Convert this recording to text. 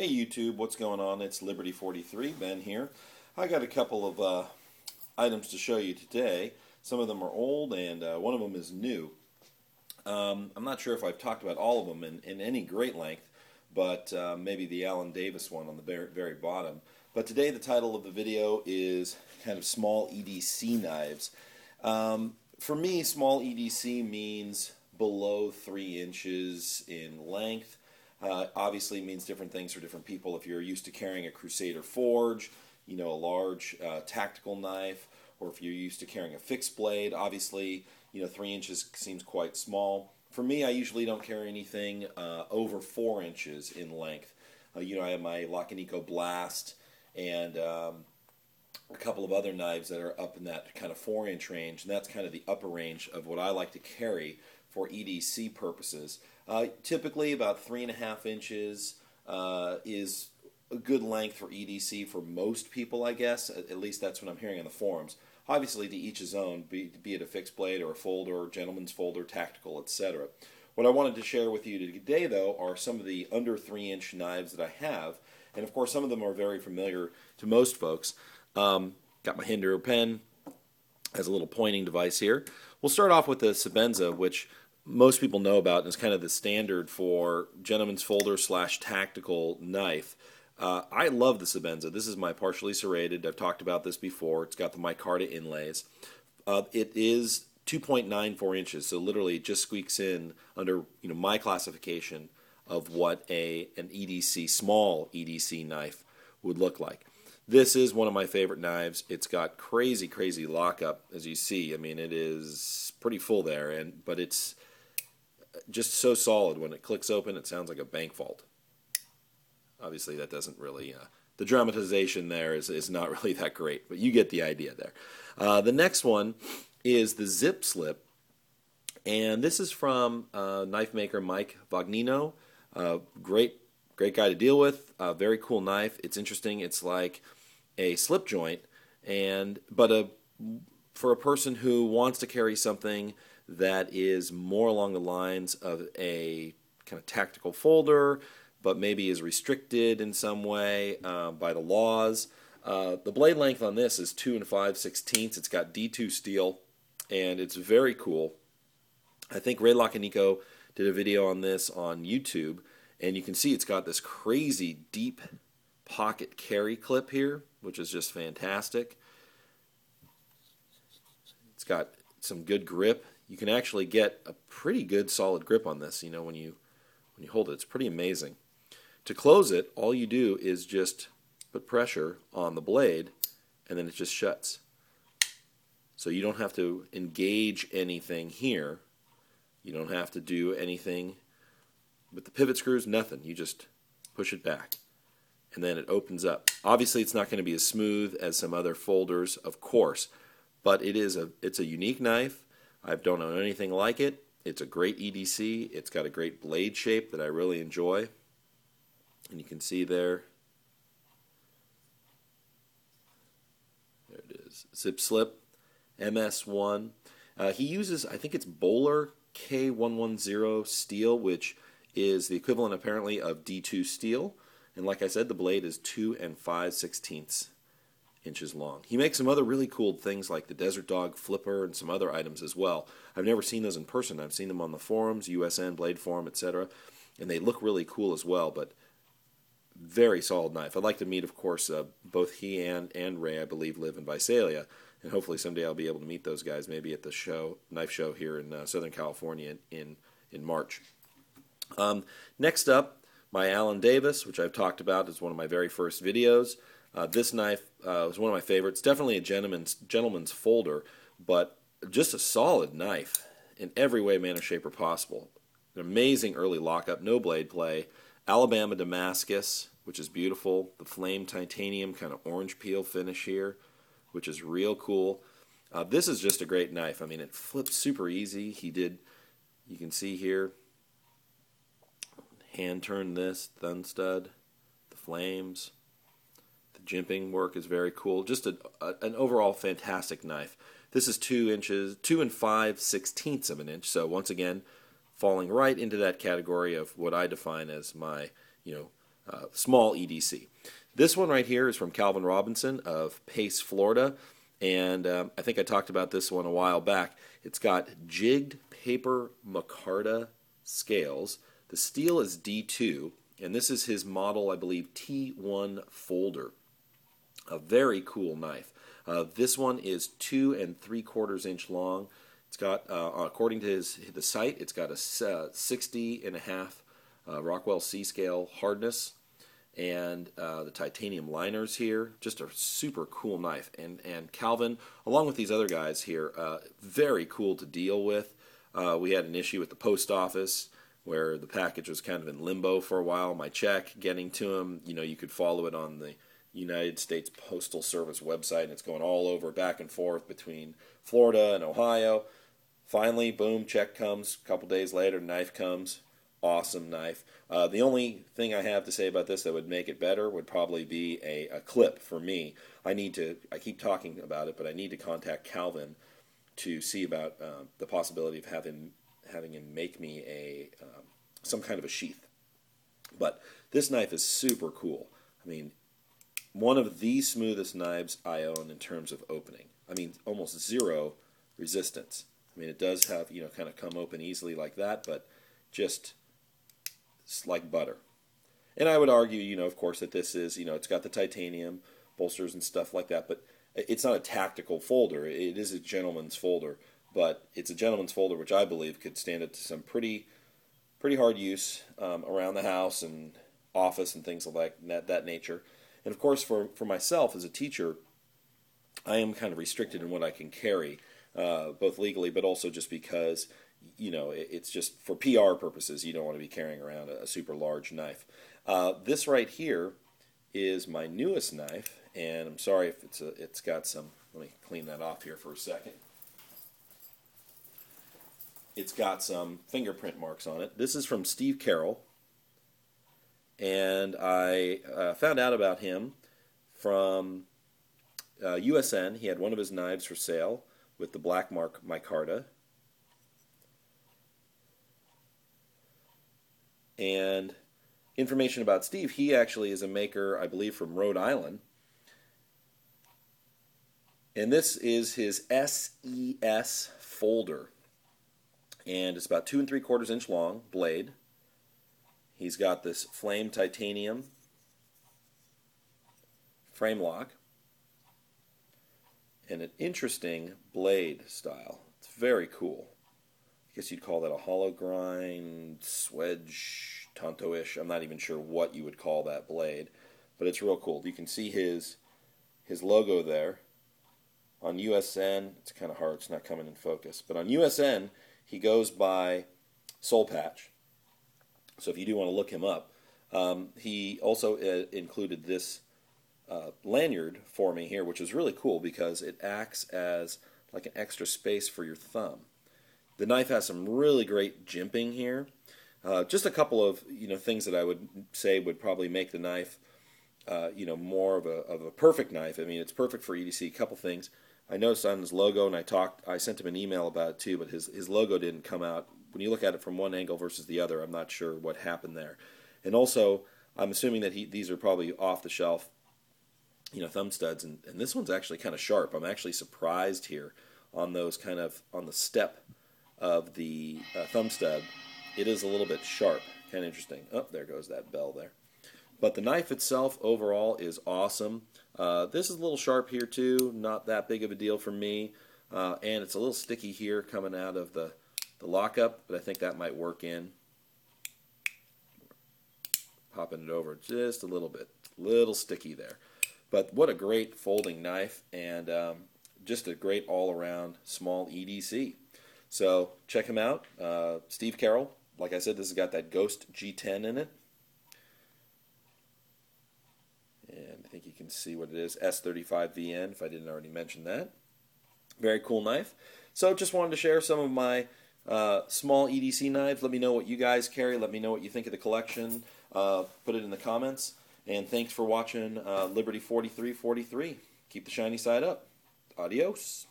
Hey YouTube, what's going on? It's Liberty43, Ben here. I got a couple of items to show you today. Some of them are old and one of them is new. I'm not sure if I've talked about all of them in any great length, but maybe the Alan Davis one on the very bottom. But today the title of the video is kind of small EDC knives. For me, small EDC means below 3 inches in length. Obviously means different things for different people. If you're used to carrying a Crusader Forge, you know, a large tactical knife, or if you're used to carrying a fixed blade, obviously, you know, 3 inches seems quite small. For me, I usually don't carry anything over 4 inches in length. You know, I have my Vagnino Blast and a couple of other knives that are up in that kind of 4-inch range, and that's kind of the upper range of what I like to carry for EDC purposes. Typically about 3.5 inches is a good length for EDC for most people, I guess. At least that's what I'm hearing on the forums. Obviously, to each his own, be it a fixed blade or a folder, or gentleman's folder, tactical, etc. What I wanted to share with you today, though, are some of the under 3-inch knives that I have, and of course some of them are very familiar to most folks. Got my Hinder pen, has a little pointing device here. We'll start off with the Sebenza, which most people know about and is kind of the standard for gentleman's folder / tactical knife. I love the Sebenza. This is my partially serrated. I've talked about this before. It's got the micarta inlays. It is 2.94 inches, so literally it just squeaks in under my classification of what an EDC, small EDC knife would look like. This is one of my favorite knives. It's got crazy lockup, as you see. I mean, it is pretty full there, but it's just so solid. When it clicks open, it sounds like a bank vault. Obviously, that doesn't really, the dramatization there is not really that great, but you get the idea there. The next one is the Zip Slip, and this is from knife maker Mike Vagnino. Great guy to deal with. Very cool knife. It's interesting. It's like a slip joint, but for a person who wants to carry something that is more along the lines of a kind of tactical folder, but maybe is restricted in some way by the laws. The blade length on this is 2 5/16. It's got D2 steel, and it's very cool. I think Ray Lacanico did a video on this on YouTube, and you can see it's got this crazy deep pocket carry clip here, which is just fantastic. It's got some good grip. You can actually get a pretty good solid grip on this, when you hold it. It's pretty amazing. To close it, all you do is just put pressure on the blade, and then it just shuts. So you don't have to engage anything here. You don't have to do anything with the pivot screws, nothing. You just push it back, and then it opens up. Obviously, it's not going to be as smooth as some other folders, of course, but it's a unique knife. I don't know anything like it. It's a great EDC. It's got a great blade shape that I really enjoy. And you can see there it is. Zip Slip, MS1. He uses, I think it's Bowler K110 steel, which is the equivalent apparently of D2 steel. And like I said, the blade is 2 5/16 inches long. He makes some other really cool things like the Desert Dog Flipper and some other items as well. I've never seen those in person. I've seen them on the forums, USN, Blade Forum, etc. And they look really cool as well, but very solid knife. I'd like to meet, of course, both he and Ray, I believe, live in Visalia, and hopefully someday I'll be able to meet those guys, maybe at the knife show here in Southern California in March. Next up, my Alan Davis, which I've talked about as one of my very first videos. This knife was one of my favorites. Definitely a gentleman's folder, but just a solid knife in every way, manner, shape, or possible. An amazing early lockup, no blade play. Alabama Damascus, which is beautiful. The flame titanium kind of orange peel finish here, which is real cool. This is just a great knife. I mean, it flips super easy. You can see here, hand turn this, thumb stud, the flames. The jimping work is very cool. Just an overall fantastic knife. This is 2 5/16 of an inch. So once again, falling right into that category of what I define as my, small EDC. This one right here is from Calvin Robinson of Pace, Florida, and I think I talked about this one a while back. It's got jigged paper micarta scales. The steel is D2, and this is his model, I believe, T1 folder. A very cool knife. This one is 2 3/4 inch long. It's got, according to the site, it's got a 60.5 Rockwell C scale hardness, and the titanium liners here. Just a super cool knife. And Calvin, along with these other guys here, very cool to deal with. We had an issue with the post office where the package was kind of in limbo for a while. My check getting to him, you could follow it on the United States Postal Service website, and it's going all over, back and forth between Florida and Ohio. Finally, boom, check comes. A couple days later, knife comes. Awesome knife. The only thing I have to say about this that would make it better would probably be a clip for me. I keep talking about it, but I need to contact Calvin to see about the possibility of having him make me some kind of a sheath. But this knife is super cool. I mean, one of the smoothest knives I own in terms of opening. I mean, almost zero resistance. I mean, it does have, kind of come open easily like that, but just it's like butter. And I would argue, of course, that this is, it's got the titanium bolsters and stuff like that, but it's not a tactical folder. It is a gentleman's folder, but it's a gentleman's folder which I believe could stand up to some pretty hard use around the house and office and things like that nature. And of course, for myself as a teacher, I am kind of restricted in what I can carry, both legally, but also just because, it's just for PR purposes. You don't want to be carrying around a super large knife. This right here is my newest knife, and I'm sorry if it's got some. Let me clean that off here for a second. It's got some fingerprint marks on it. This is from Steve Karroll. And I found out about him from USN. He had one of his knives for sale with the black mark micarta. And information about Steve, he actually is a maker, I believe, from Rhode Island. And this is his SES folder. And it's about 2 3/4 inch long blade. He's got this flame titanium frame lock and an interesting blade style. It's very cool. I guess you'd call that a hollow grind, swedge, tonto-ish. I'm not even sure what you would call that blade, but it's real cool. You can see his logo there. On USN, it's kind of hard, it's not coming in focus, but on USN, he goes by Soul Patch. So if you do want to look him up, he also included this lanyard for me here, which is really cool because it acts as like an extra space for your thumb. The knife has some really great jimping here. Just a couple of things that I would say would probably make the knife more of a perfect knife. I mean, it's perfect for EDC. A couple things. I noticed on his logo, and I sent him an email about it too, but his logo didn't come out. When you look at it from one angle versus the other, I'm not sure what happened there. And also, I'm assuming that these are probably off-the-shelf, thumb studs, and this one's actually kind of sharp. I'm actually surprised here on those on the step of the thumb stud. It is a little bit sharp, kind of interesting. Oh, there goes that bell there. But the knife itself overall is awesome. This is a little sharp here too, not that big of a deal for me. And it's a little sticky here coming out of the lockup, but I think that might work in. Popping it over just a little bit, little sticky there. But what a great folding knife, and just a great all-around small EDC. So check him out, Steve Karroll. Like I said, this has got that Ghost G10 in it. And I think you can see what it is, S35VN, if I didn't already mention that. Very cool knife. So just wanted to share some of my small EDC knives. Let me know what you guys carry. Let me know what you think of the collection. Put it in the comments. And thanks for watching Liberty 4343. Keep the shiny side up. Adios.